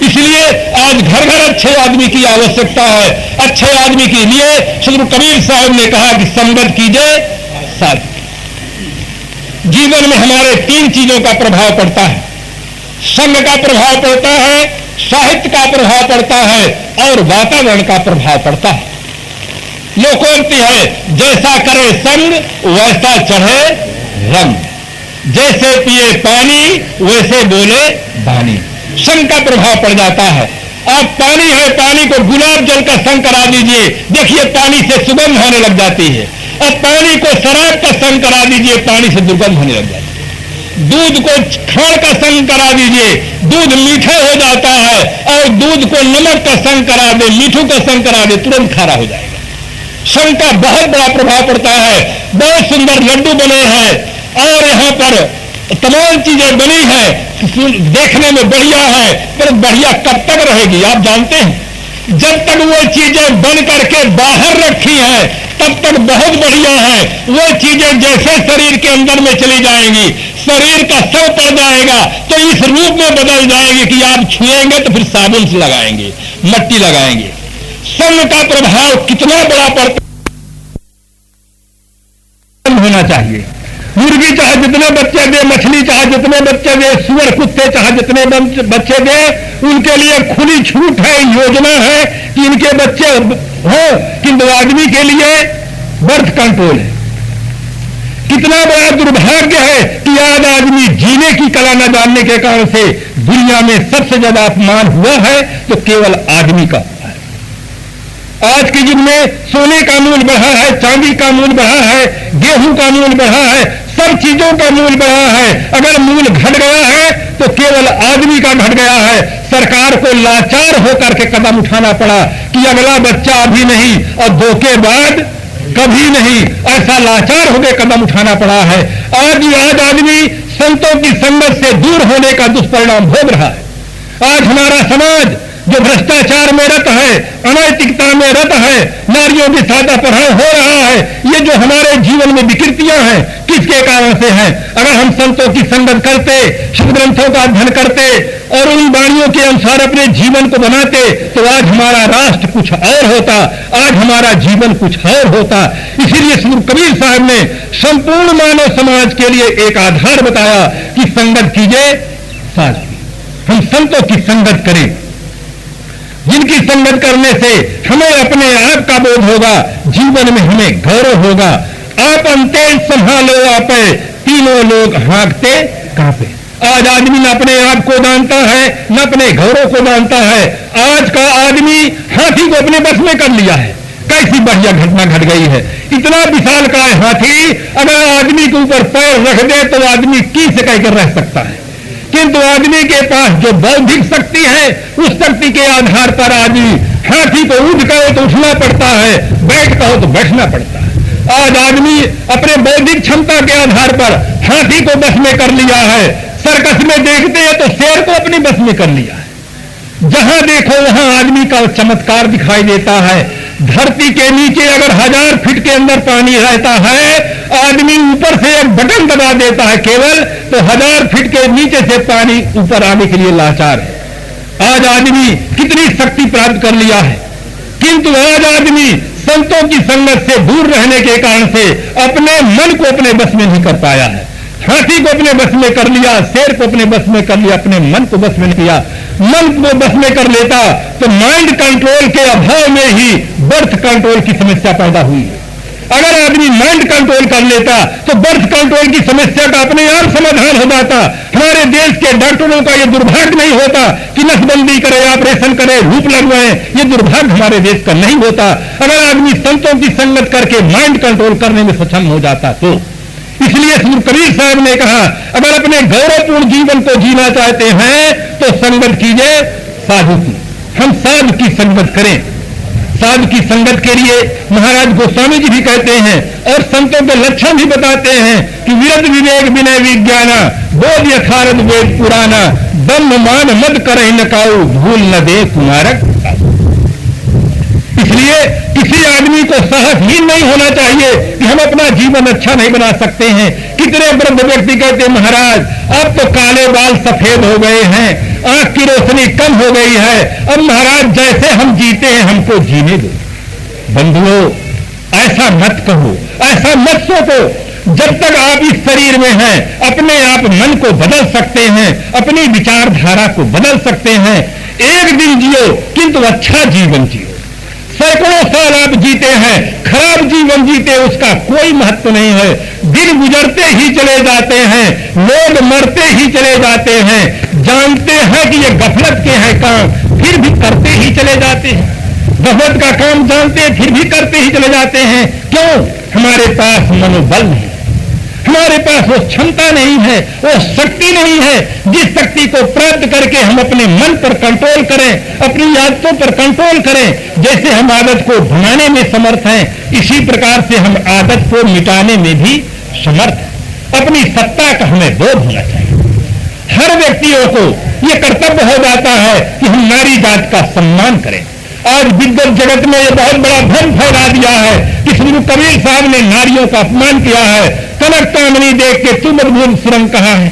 इसलिए आज घर घर अच्छे आदमी की आवश्यकता है। अच्छे आदमी के लिए श्री कबीर साहब ने कहा कि संगत कीजिए साथ। जीवन में हमारे 3 चीजों का प्रभाव पड़ता है। संग का प्रभाव पड़ता है, साहित्य का प्रभाव पड़ता है और वातावरण का प्रभाव पड़ता है। लोकोक्ति है, जैसा करे संग वैसा चढ़े रंग, जैसे पिए पानी वैसे बोले वाणी। संग का प्रभाव पड़ जाता है। आप पानी है, पानी को गुलाब जल का संग करा दीजिए, देखिए पानी से सुगंध होने लग जाती है। अब पानी को शराब का संग करा दीजिए, पानी से दुर्गंध होने लग जाती है। दूध को खाड़ का संग करा दीजिए, दूध मीठा हो जाता है, और दूध को नमक का संग करा दे, मीठू का संग करा दे, तुरंत खारा हो जाएगा। संग का बहुत बड़ा प्रभाव पड़ता है। बहुत सुंदर लड्डू बने हैं और यहाँ पर तमाम चीजें बनी हैं, देखने में बढ़िया है, पर बढ़िया कब तक रहेगी आप जानते हैं? जब तक वो चीजें बन करके बाहर रखी हैं तब तक बहुत बढ़िया है। वो चीजें जैसे शरीर के अंदर में चली जाएंगी, शरीर का सर पड़ जाएगा तो इस रूप में बदल जाएंगे कि आप छुएंगे तो फिर साबुन से लगाएंगे, मट्टी लगाएंगे। संग का प्रभाव कितना बड़ा पड़ता होना चाहिए। मुर्गी चाहे जितने बच्चे दे, मछली चाहे जितने बच्चे दे, सुअर कुत्ते चाहे जितने बच्चे दे, उनके लिए खुली छूट है, योजना है कि इनके बच्चे हो, किंतु आदमी के लिए बर्थ कंट्रोल है। कितना बड़ा दुर्भाग्य है कि आज आदमी जीने की कला न जानने के कारण से दुनिया में सबसे ज्यादा अपमान हुआ है तो केवल आदमी का। आज के युग में सोने का मूल्य बढ़ा है, चांदी का मूल्य बढ़ा है, गेहूं का मूल्य बढ़ा है, सब चीजों का मूल्य बढ़ा है। अगर मूल्य घट गया है तो केवल आदमी का घट गया है। सरकार को लाचार होकर के कदम उठाना पड़ा कि अगला बच्चा अभी नहीं और 2 के बाद कभी नहीं, ऐसा लाचार होकर कदम उठाना पड़ा है। आज आदमी संतों की संगत से दूर होने का दुष्परिणाम भोग रहा है। आज हमारा समाज जो भ्रष्टाचार में रत है, अनैतिकता में रत है, नारियों की सादापहरण हो रहा है, ये जो हमारे जीवन में विकृतियां हैं, किसके कारण से हैं? अगर हम संतों की संगत करते, शुद्ध ग्रंथों का अध्ययन करते और उन वाणियों के अनुसार अपने जीवन को बनाते तो आज हमारा राष्ट्र कुछ और होता, आज हमारा जीवन कुछ और होता। इसीलिए श्री कबीर साहब ने संपूर्ण मानव समाज के लिए एक आधार बताया कि संगत कीजिए साथ, हम संतों की संगत करें, जिनकी संगत करने से हमें अपने आप का बोध होगा, जीवन में हमें गौरव होगा। आप अंते संभालो आपे, तीनों लोग हाँकते कांपे। आज आदमी न अपने आप को जानता है, न अपने गौरव को जानता है। आज का आदमी हाथी को अपने बस में कर लिया है। कैसी बढ़िया घटना घट गई है। इतना विशालकाय हाथी अगर आदमी के ऊपर पैर रख दे तो आदमी की से कहकर रह सकता है, किंतु आदमी के पास जो बौद्धिक शक्ति है, उस शक्ति के आधार पर आदमी हाथी को उठ कहो तो उठना पड़ता है, बैठ कहो तो बैठना पड़ता है। आज आदमी अपने बौद्धिक क्षमता के आधार पर हाथी को बस में कर लिया है। सर्कस में देखते हैं तो शेर को अपनी बस में कर लिया है। जहां देखो वहां आदमी का चमत्कार दिखाई देता है। धरती के नीचे अगर 1000 फीट के अंदर पानी रहता है, आदमी ऊपर से एक बटन दबा देता है केवल, तो 1000 फीट के नीचे से पानी ऊपर आने के लिए लाचार है। आज आदमी कितनी शक्ति प्राप्त कर लिया है, किंतु आज आदमी संतों की संगत से दूर रहने के कारण से अपने मन को अपने बस में नहीं कर पाया है। हाथी को अपने बस में कर लिया, शेर को अपने बस में कर लिया, अपने मन को बस में नहीं किया। मन को बस में कर लेता तो माइंड कंट्रोल के अभाव में ही बर्थ कंट्रोल की समस्या पैदा हुई। अगर आदमी माइंड कंट्रोल कर लेता तो बर्थ कंट्रोल की समस्या का अपने आप समाधान हो जाता। हमारे देश के डॉक्टरों का यह दुर्भाग्य नहीं होता कि नसबंदी करे, ऑपरेशन करे, लूप लगवाए, ये दुर्भाग्य हमारे देश का नहीं होता। अगर आदमी संतों की संगत करके माइंड कंट्रोल करने में सक्षम हो जाता तो। इसलिए श्री कबीर साहब ने कहा, अगर अपने गौरवपूर्ण जीवन को जीना चाहते हैं तो संगत कीजिए साधु की। हम साधु की संगत करें। साधु की संगत के लिए महाराज गोस्वामी जी भी कहते हैं और संतों के लक्षण भी बताते हैं कि विरत विवेक विनय विज्ञाना, बोध यथारथ वेद पुराना, दम्भ मान मद करहि न काऊ, भूल न दे कुमारक। इसलिए किसी आदमी को साहसहीन नहीं होना चाहिए कि हम अपना जीवन अच्छा नहीं बना सकते हैं। कितने वृद्ध व्यक्ति कहते हैं, महाराज अब तो काले बाल सफेद हो गए हैं, आंख की रोशनी कम हो गई है, अब महाराज जैसे हम जीते हैं हमको जीने दो। बंधुओं, ऐसा मत कहो, ऐसा मत सोचो। जब तक आप इस शरीर में हैं, अपने आप मन को बदल सकते हैं, अपनी विचारधारा को बदल सकते हैं। एक दिन जियो किंतु अच्छा जीवन जियो। सैकड़ों साल आप जीते हैं, खराब जीवन जीते उसका कोई महत्व नहीं है। दिन गुजरते ही चले जाते हैं, लोग मरते ही चले जाते हैं, जानते हैं कि ये गफलत के हैं काम, फिर भी करते ही चले जाते हैं। गफलत का काम जानते हैं फिर भी करते ही चले जाते हैं। क्यों? हमारे पास मनोबल नहीं, हमारे पास वो क्षमता नहीं है, वो शक्ति नहीं है जिस शक्ति को प्राप्त करके हम अपने मन पर कंट्रोल करें, अपनी आदतों पर कंट्रोल करें। जैसे हम आदत को बनाने में समर्थ हैं, इसी प्रकार से हम आदत को मिटाने में भी समर्थ हैं। अपनी सत्ता का हमें बोध होना चाहिए। हर व्यक्तियों को यह कर्तव्य हो जाता है कि हम नारी जात का सम्मान करें। आज विद्वत जगत में यह बहुत बड़ा भ्रम फैला दिया है कि श्री कबीर साहब ने नारियों का अपमान किया है। कनक कामनी देख के तुम अद्भुत सुरंग कहा है।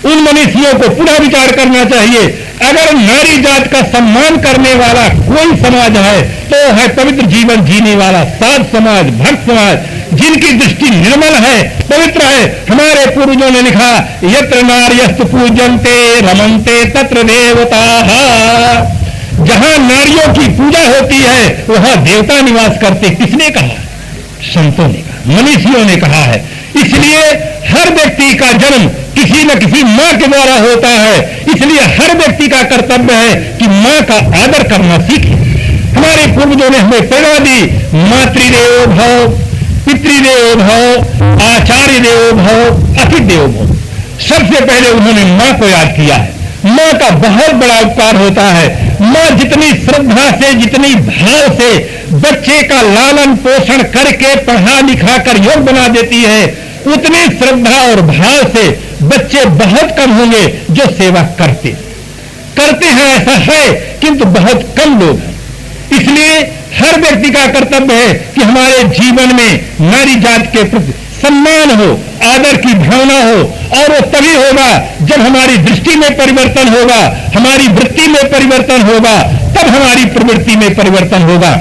उन मनुष्यों को पुनः विचार करना चाहिए। अगर नारी जात का सम्मान करने वाला कोई समाज है तो है पवित्र जीवन जीने वाला साध समाज, भक्त समाज, जिनकी दृष्टि निर्मल है, पवित्र है। हमारे पूर्वजों ने लिखा, यत्र नार्यस्तु पूजन्ते रमन्ते तत्र देवताः। जहां नारियों की पूजा होती है वहां देवता निवास करते। किसने कहा? संतों ने कहा, मनीषियों ने कहा है। इसलिए हर व्यक्ति का जन्म किसी न किसी मां के द्वारा होता है। इसलिए हर व्यक्ति का कर्तव्य है कि मां का आदर करना सीखे। हमारे हमारे पूर्वजों ने हमें प्रेरणा दी, मातृदेवो भव, पितृदेवो भव, आचार्य देवो भव, अतिथि देवो भव। सबसे पहले उन्होंने मां को याद किया है। मां का बहुत बड़ा उपकार होता है। मां जितनी श्रद्धा से, जितनी भाव से बच्चे का लालन पोषण करके पढ़ा लिखा कर योग्य बना देती है, उतनी श्रद्धा और भाव से बच्चे बहुत कम होंगे जो सेवा करते हैं। ऐसा है, किंतु बहुत कम लोग हैं। इसलिए हर व्यक्ति का कर्तव्य है कि हमारे जीवन में नारी जाति के प्रति सम्मान हो, आदर की भावना हो, और वो तभी होगा जब हमारी दृष्टि में परिवर्तन होगा, हमारी वृत्ति में परिवर्तन होगा, तब हमारी प्रवृत्ति में परिवर्तन होगा।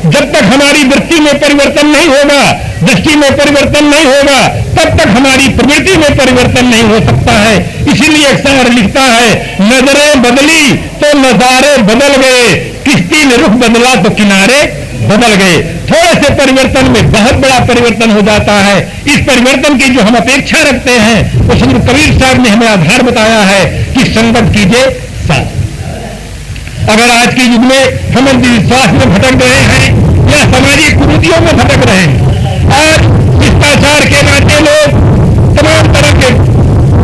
जब तक हमारी वृत्ति में परिवर्तन नहीं होगा, दृष्टि में परिवर्तन नहीं होगा, तब तक हमारी प्रवृत्ति में परिवर्तन नहीं हो सकता है। इसीलिए एक शायर लिखता है, नजरें बदली तो नजारे बदल गए, किश्ती ने रुख बदला तो किनारे बदल गए। थोड़े से परिवर्तन में बहुत बड़ा परिवर्तन हो जाता है। इस परिवर्तन की जो हम अपेक्षा रखते हैं, वो सदगुरु कबीर साहब ने हमें आधार बताया है कि संगत कीजिए साथ। अगर आज के युग में हम अंधविश्वास में भटक रहे हैं या सामाजिक कुरीतियों में भटक रहे हैं, आज शिष्टाचार के नाते लोग तमाम तरह के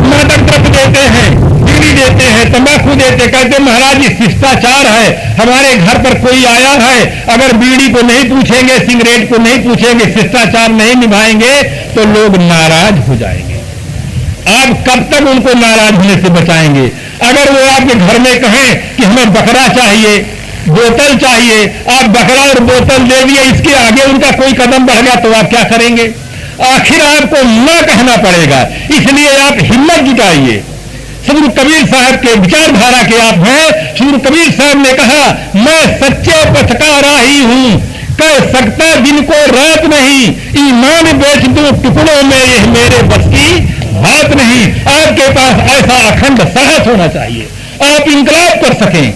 मादक द्रव्य देते हैं, बीड़ी देते हैं, तंबाकू देते, कहते महाराज ये शिष्टाचार है। हमारे घर पर कोई आया है, अगर बीड़ी को नहीं पूछेंगे, सिगरेट को नहीं पूछेंगे, शिष्टाचार नहीं निभाएंगे तो लोग नाराज हो जाएंगे। आप कब तक उनको नाराज होने से बचाएंगे? अगर वो आपके घर में कहें कि हमें बकरा चाहिए, बोतल चाहिए, आप बकरा और बोतल दे दिए, इसके आगे उनका कोई कदम बढ़ गया तो आप क्या करेंगे? आखिर आपको न कहना पड़ेगा। इसलिए आप हिम्मत जुटाइए। सदगुरु कबीर साहब के विचारधारा के आप हैं। सदगुरु कबीर साहब ने कहा, मैं सच्चे पथ का राही हूं, कह सकता दिन को रात नहीं, ईमान बेच दूं टुकड़ों में, यह मेरे बस की बात नहीं। आपके पास ऐसा अखंड साहस होना चाहिए, आप इंकलाब कर सकें।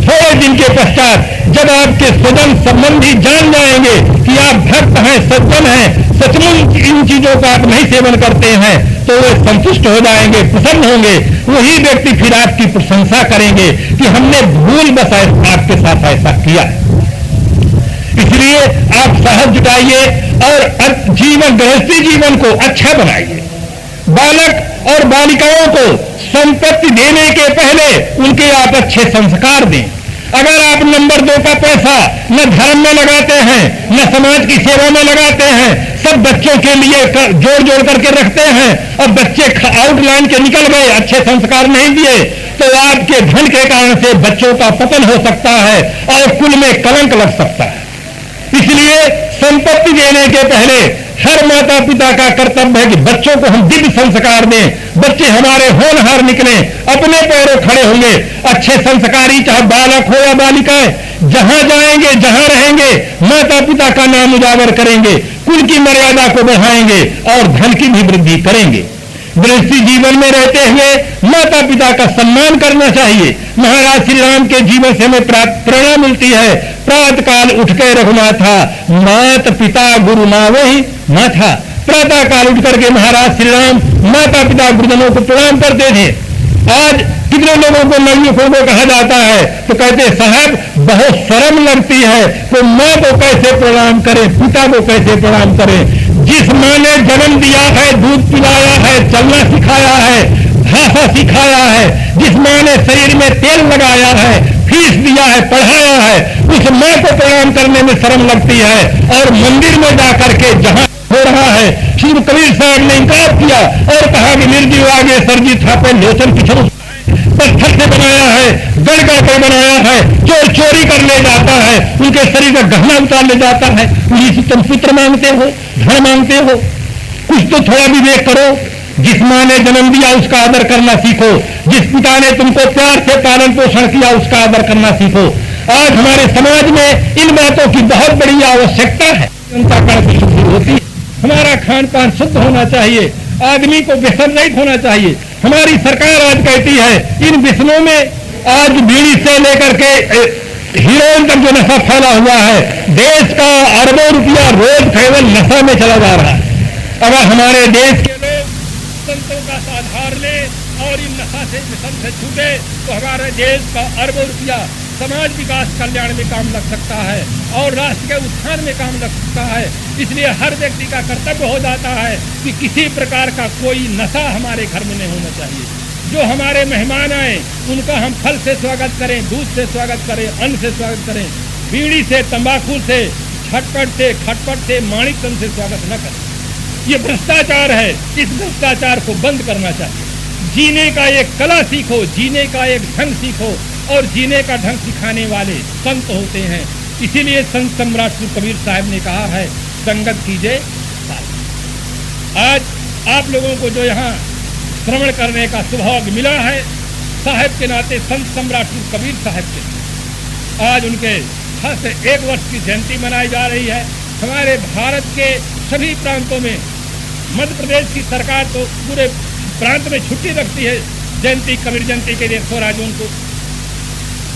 थोड़े दिन के पश्चात जब आपके स्वजन संबंधी जान जाएंगे कि आप भक्त हैं, सज्जन हैं, सचमुच इन चीजों का आप नहीं सेवन करते हैं, तो वे संतुष्ट हो जाएंगे, प्रसन्न होंगे। वही व्यक्ति फिर आपकी प्रशंसा करेंगे कि हमने भूल बस आपके साथ ऐसा किया है। इसलिए आप साहस जुटाइए और जीवन, गृहस्थी जीवन को अच्छा बनाइए। बालक और बालिकाओं को संपत्ति देने के पहले उनके आप अच्छे संस्कार दें। अगर आप नंबर 2 का पैसा न धर्म में लगाते हैं, न समाज की सेवा में लगाते हैं, सब बच्चों के लिए जोड़ जोड़ करके रखते हैं, और बच्चे आउटलाइन के निकल गए, अच्छे संस्कार नहीं दिए, तो आपके धन के कारण से बच्चों का पतन हो सकता है और कुल में कलंक लग सकता है। इसलिए संपत्ति देने के पहले हर माता पिता का कर्तव्य है कि बच्चों को हम दिव्य संस्कार दें, बच्चे हमारे होनहार निकले, अपने पैरों खड़े होंगे, अच्छे संस्कारी, चाहे बालक हो या बालिकाएं, जहां जाएंगे, जहां रहेंगे, माता पिता का नाम उजागर करेंगे, कुल की मर्यादा को बढ़ाएंगे और धन की भी वृद्धि करेंगे। गृहस्थी जीवन में रहते हुए माता पिता का सम्मान करना चाहिए। महाराज श्री राम के जीवन से हमें प्रेरणा मिलती है। प्रातः काल उठ के रघुनाथा, माता पिता गुरु मावहि माथा। प्रातः काल उठ करके महाराज श्री राम माता पिता गुरुजनों को प्रणाम करते थे। आज कितने लोगों को नवयुवकों को कहा जाता है तो कहते साहब बहुत शर्म लगती है, तो माँ को कैसे प्रणाम करें, पिता को कैसे प्रणाम करें। जिस माँ ने जन्म दिया है, दूध पिलाया है, चलना सिखाया है, भाषा सिखाया है, जिस माँ ने शरीर में तेल लगाया है, फीस दिया है, पढ़ाया है, उस माँ को प्रणाम करने में शर्म लगती है। और मंदिर में जाकर के जहां हो रहा है, श्री कबीर साहब ने इंकार किया और कहा कि निर्जीव आगे सरजी थापे लोचन पिछड़, पत्थर से बनाया है, गढ़ कर बनाया है, चोर चोरी कर ले जाता है, उनके शरीर का गहना उतार ले जाता है। उन्हीं तुम पुत्र मांगते हो, धन मांगते हो, कुछ तो थोड़ा विवेक करो। जिस माँ ने जन्म दिया उसका आदर करना सीखो, जिस पिता ने तुमको प्यार से पालन पोषण किया उसका आदर करना सीखो। आज हमारे समाज में इन बातों की बहुत बड़ी आवश्यकता है। जनता कर्ण की शुद्धि होती है, हमारा खान पान शुद्ध होना चाहिए, आदमी को व्यसन रहित होना चाहिए। हमारी सरकार आज कहती है इन व्यसनों में, आज बीड़ी से लेकर के हीरोइन तक जो नशा फैला हुआ है, देश का अरबों रुपया रोज केवल नशा में चला जा रहा है। अगर हमारे देश के लोग संतों का आधार ले और इन नशा से व्यसन से छूटे तो हमारे देश का अरबों रुपया समाज विकास कल्याण में काम लग सकता है और राष्ट्र के उत्थान में काम लग सकता है। इसलिए हर व्यक्ति का कर्तव्य हो जाता है कि किसी प्रकार का कोई नशा हमारे घर में नहीं होना चाहिए। जो हमारे मेहमान आए उनका हम फल से स्वागत करें, दूध से स्वागत करें, अन्न से स्वागत करें, बीड़ी से, तंबाकू से, छटपट से, खटपट से, माणिकतन से स्वागत न करें। ये भ्रष्टाचार है, इस भ्रष्टाचार को बंद करना चाहिए। जीने का एक कला सीखो, जीने का एक ढंग सीखो और जीने का ढंग सिखाने वाले संत होते हैं। इसीलिए संत सम्राट श्री कबीर साहब ने कहा है, संगत कीजिए साथ। आज आप लोगों को जो यहाँ श्रवण करने का सौभाग्य मिला है, साहब के नाते संत सम्राट श्री कबीर साहब के आज उनके खास 1 वर्ष की जयंती मनाई जा रही है। हमारे भारत के सभी प्रांतों में, मध्य प्रदेश की सरकार तो पूरे प्रांत में छुट्टी रखती है जयंती, कबीर जयंती के दिन 16 जून को।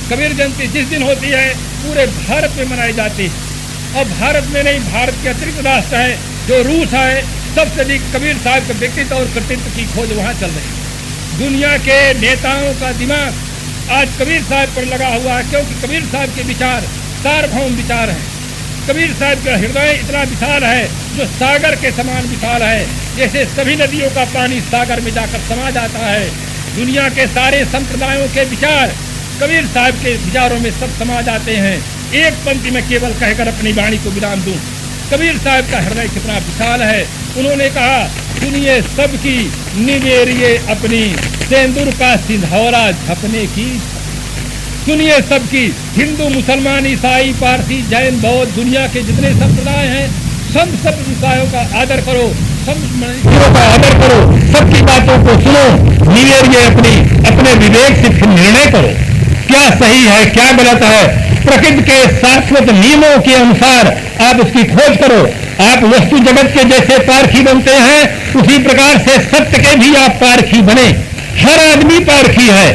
कबीर जयंती जिस दिन होती है पूरे भारत में मनाई जाती है। और भारत में नहीं, भारत के अतिरिक्त राष्ट्र है जो रूस है, सबसे अधिक कबीर साहब के व्यक्तित्व और कृतित्व की खोज वहाँ चल रही है। दुनिया के नेताओं का दिमाग आज कबीर साहब पर लगा हुआ है, क्योंकि कबीर साहब के विचार सार्वभौम विचार हैं। कबीर साहब का हृदय इतना विशाल है जो सागर के समान विशाल है। जैसे सभी नदियों का पानी सागर में जाकर समा जाता है, दुनिया के सारे संप्रदायों के विचार कबीर साहब के विचारों में सब समा जाते हैं। एक पंक्ति में केवल कहकर अपनी वाणी को विराम दूं, कबीर साहब का हृदय कितना विशाल है। उन्होंने कहा, सुनिए सबकी निवेरिए अपनी, सेंदूर का सिंधौरा झपने की। सुनिए सबकी, हिंदू, मुसलमान, ईसाई, पारसी, जैन, बौद्ध, दुनिया के जितने संप्रदाय हैं, सब संप्रदायों का आदर करो, सब मनुष्यों का आदर करो, सबकी बातों को सुनो, निवेरिए अपनी, अपने विवेक से फिर निर्णय करो, क्या सही है क्या गलत है। प्रकृति के शाश्वत नियमों के अनुसार आप उसकी खोज करो। आप वस्तु जगत के जैसे पारखी बनते हैं, उसी प्रकार से सत्य के भी आप पारखी बने। हर आदमी पारखी है।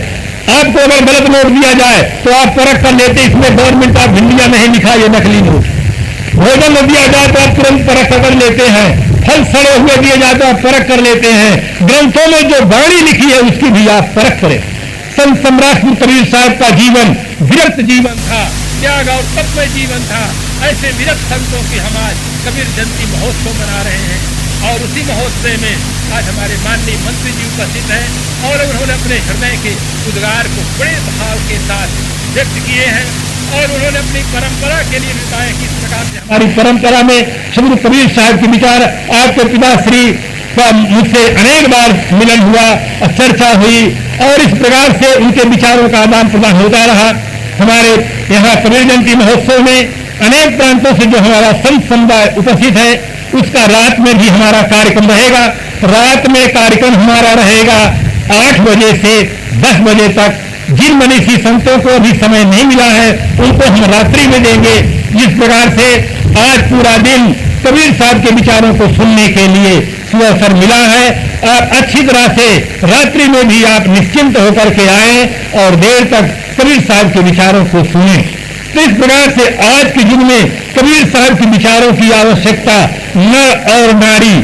आपको अगर गलत नोट दिया जाए तो आप परख कर लेते, इसमें गवर्नमेंट ऑफ इंडिया नहीं लिखा, ये नकली नोट। भोजन न दिया जाए तो आप तुरंत परख कर लेते हैं। फल सड़े हुए दिए जाए तो आप परख कर लेते हैं। ग्रंथों में जो वाणी लिखी है उसकी भी आप परख करें। संत सम्राट कबीर साहब का जीवन विरक्त जीवन था, त्याग और तपमय जीवन था। ऐसे विरक्त संतों की हम आज कबीर जयंती महोत्सव मना रहे हैं और उसी महोत्सव में आज हमारे माननीय मंत्री जी उपस्थित हैं और उन्होंने अपने हृदय के उद्गार को बड़े भाव के साथ व्यक्त किए हैं और उन्होंने अपनी परंपरा के लिए बताया कि इस प्रकार से हमारी परंपरा में श्री कबीर साहब के विचार, आपके पिताश्री का मुझसे अनेक बार मिलन हुआ, चर्चा हुई और इस प्रकार से उनके विचारों का आदान प्रदान होता रहा। हमारे यहाँ कबीर जयंती महोत्सव में अनेक प्रांतों से जो हमारा संत समुदाय उपस्थित है, उसका रात में भी हमारा कार्यक्रम रहेगा। रात में कार्यक्रम हमारा रहेगा 8 बजे से 10 बजे तक। जिन मनीषी संतों को अभी समय नहीं मिला है उनको हम रात्रि में देंगे। जिस प्रकार से आज पूरा दिन कबीर साहब के विचारों को सुनने के लिए अवसर मिला है, आप अच्छी तरह से रात्रि में भी आप निश्चिंत होकर के आए और देर तक कबीर साहब के विचारों को सुने। तो इस प्रकार से आज के युग में कबीर साहब के विचारों की आवश्यकता नर और नारी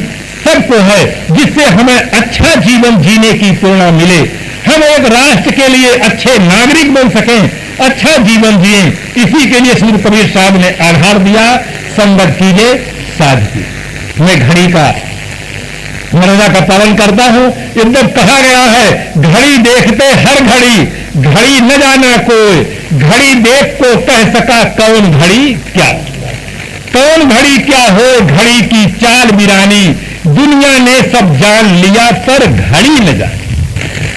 सबको है, जिससे हमें अच्छा जीवन जीने की प्रेरणा मिले, हम एक राष्ट्र के लिए अच्छे नागरिक बन सकें, अच्छा जीवन जिए। इसी के लिए श्री कबीर साहब ने आधार दिया, संगत कीजिए साध की। मैं घड़ी का मर्यादा का पालन करता हूं। एकदम कहा गया है, घड़ी देखते हर घड़ी, घड़ी न जाना कोई, घड़ी देख को कह सका कौन घड़ी क्या। कौन घड़ी क्या हो घड़ी की चाल बिरानी, दुनिया ने सब जान लिया पर घड़ी न जाने।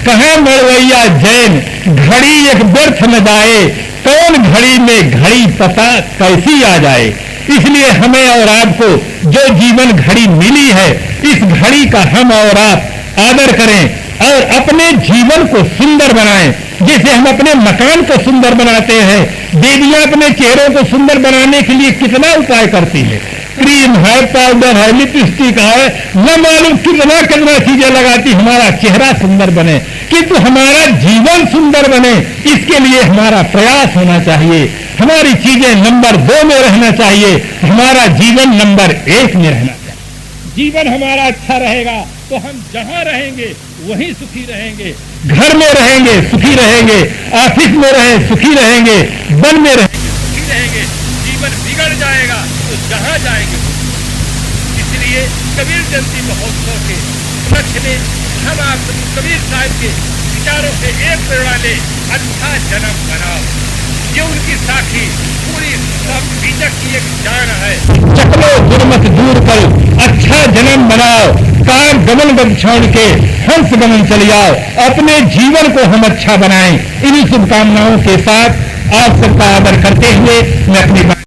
कहे मरवैया जैन, घड़ी एक व्यर्थ न जाए, कौन घड़ी में घड़ी पता कैसी आ जाए। इसलिए हमें और आपको जो जीवन घड़ी मिली है, इस घड़ी का हम और आप आदर करें और अपने जीवन को सुंदर बनाएं। जैसे हम अपने मकान को सुंदर बनाते हैं, देवियां अपने चेहरों को सुंदर बनाने के लिए कितना उपाय करती है, क्रीम है, पाउडर है, लिपस्टिक है, न मालूम कितना कितना चीजें लगाती हमारा चेहरा सुंदर बने। किंतु हमारा जीवन सुंदर बने, इसके लिए हमारा प्रयास होना चाहिए। हमारी चीजें नंबर 2 में रहना चाहिए, हमारा जीवन नंबर 1 में रहना चाहिए। जीवन हमारा अच्छा रहेगा तो हम जहां रहेंगे वहीं सुखी रहेंगे, घर में रहेंगे सुखी रहेंगे, ऑफिस में रहे सुखी रहेंगे, वन में रहेंगे सुखी रहेंगे। जीवन बिगड़ जाएगा तो जहां जाएंगे। इसलिए कबीर जयंती महोत्सव के उपलक्ष्य में हम आप कबीर साहब के विचारों से एक प्रेरणा ले, अच्छा जन्म बनाओ। ये उनकी साखी पूरी सब बीजक की एक जान है। चकलो दुर्मत दूर कर अच्छा जन्म बनाओ, कार गमन बन छोड़ के हंस गमन चले आओ, अपने जीवन को हम अच्छा बनाएं। इन्हीं शुभकामनाओं के साथ आप सबका आदर करते हुए मैं अपनी